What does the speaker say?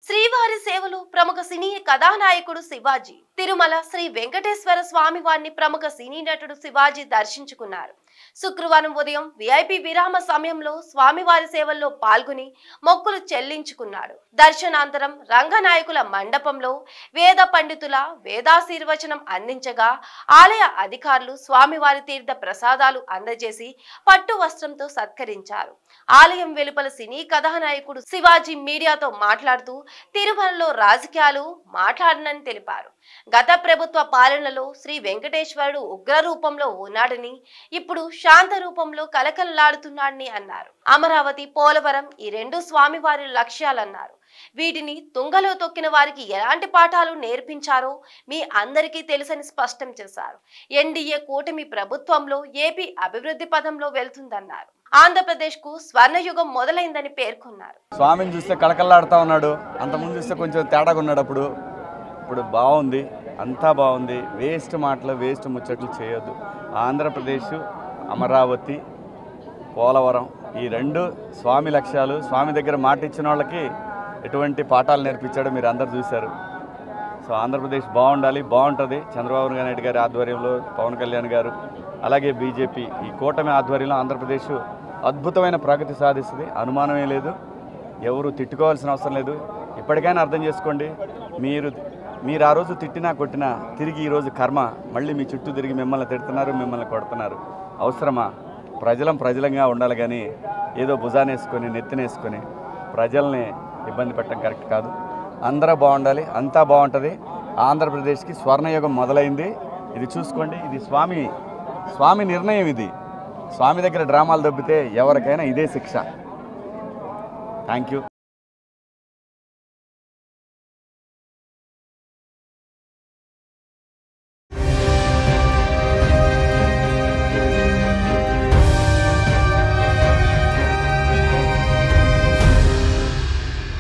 శ్రీవారి సేవలు ప్రముఖ సినీ కథానాయకుడు శివాజీ తిరుమల శ్రీ వెంకటేశ్వర స్వామి వారిని ప్రముఖ సినీ నటుడు శివాజీ దర్శించుకున్నారు. శుక్రవారం ఉదయం విఐపి విరామ సమయంలో స్వామివారి సేవల్లో పాల్గొని మొక్కులు చెల్లించుకున్నాడు. దర్శనాంతరం రంగనాయకుల మండపంలో వేద పండితుల వేదాశీర్వచనం అందించగా ఆలయ అధికారులు స్వామివారి తీర్థ ప్రసాదాలు అందజేసి పట్టు వస్త్రంతో సత్కరించారు. ఆలయం వెలుపల సినీ కథానాయకుడు శివాజీ మీడియాతో మాట్లాడుతూ తిరుమలలో రాజకీయాలు మాట్లాడనని తెలిపారు. గత ప్రభుత్వ పాలనలో శ్రీ వెంకటేశ్వరుడు ఉగ్ర రూపంలో ఉన్నాడని, ఇప్పుడు శాంత రూపంలో కలకలలాడుతున్నాడని అన్నారు. అమరావతి, పోలవరం ఈ రెండు స్వామివారి లక్ష్యాలన్నారు. వీటిని తుంగలో తొక్కిన వారికి ఎలాంటి పాఠాలు నేర్పించారో మీ అందరికీ తెలుసని స్పష్టం చేశారు. ఎన్డీఏ కూటమి ప్రభుత్వంలో ఏపీ అభివృద్ధి పథంలో వెళ్తుందన్నారు. ఆంధ్రప్రదేశ్ కు స్వర్ణయుగం మొదలైందని పేర్కొన్నారు. స్వామిని చూస్తే కళకళలాడుతూ ఉన్నాడు. అంతకుముందు చూస్తే కొంచెం తేడాగా ఉన్నాడు. ఇప్పుడు బాగుంది, అంతా బాగుంది. వేస్ట్ మాటలు, వేస్ట్ ముచ్చట్లు చేయొద్దు. ఆంధ్రప్రదేశ్, అమరావతి, పోలవరం ఈ రెండు స్వామి లక్ష్యాలు. స్వామి దగ్గర మాట ఇచ్చిన వాళ్ళకి ఎటువంటి పాఠాలు నేర్పించాడో మీరు అందరు చూశారు. సో ఆంధ్రప్రదేశ్ బాగుండాలి, బాగుంటుంది. చంద్రబాబు నాయుడు గారి ఆధ్వర్యంలో, పవన్ కళ్యాణ్ గారు, అలాగే బీజేపీ ఈ కూటమి ఆధ్వర్యంలో ఆంధ్రప్రదేశ్ అద్భుతమైన ప్రగతి సాధిస్తుంది. అనుమానమే లేదు. ఎవరు తిట్టుకోవాల్సిన అవసరం లేదు. ఇప్పటికైనా అర్థం చేసుకోండి. మీరు ఆ రోజు తిట్టినా కొట్టినా తిరిగి ఈరోజు కర్మ మళ్ళీ మీ చుట్టూ తిరిగి మిమ్మల్ని తిడుతున్నారు, మిమ్మల్ని కొడుతున్నారు. అవసరమా? ప్రజలంగా ఉండాలి కానీ ఏదో భుజానేసుకొని నెత్తినేసుకొని ప్రజల్ని ఇబ్బంది పెట్టడం కరెక్ట్ కాదు. అందరూ బాగుండాలి, అంతా బాగుంటుంది. ఆంధ్రప్రదేశ్కి స్వర్ణయుగం మొదలైంది. ఇది చూసుకోండి. ఇది స్వామి నిర్ణయం. ఇది స్వామి దగ్గర డ్రామాలు దొబ్బితే ఎవరికైనా ఇదే శిక్ష. Thank you.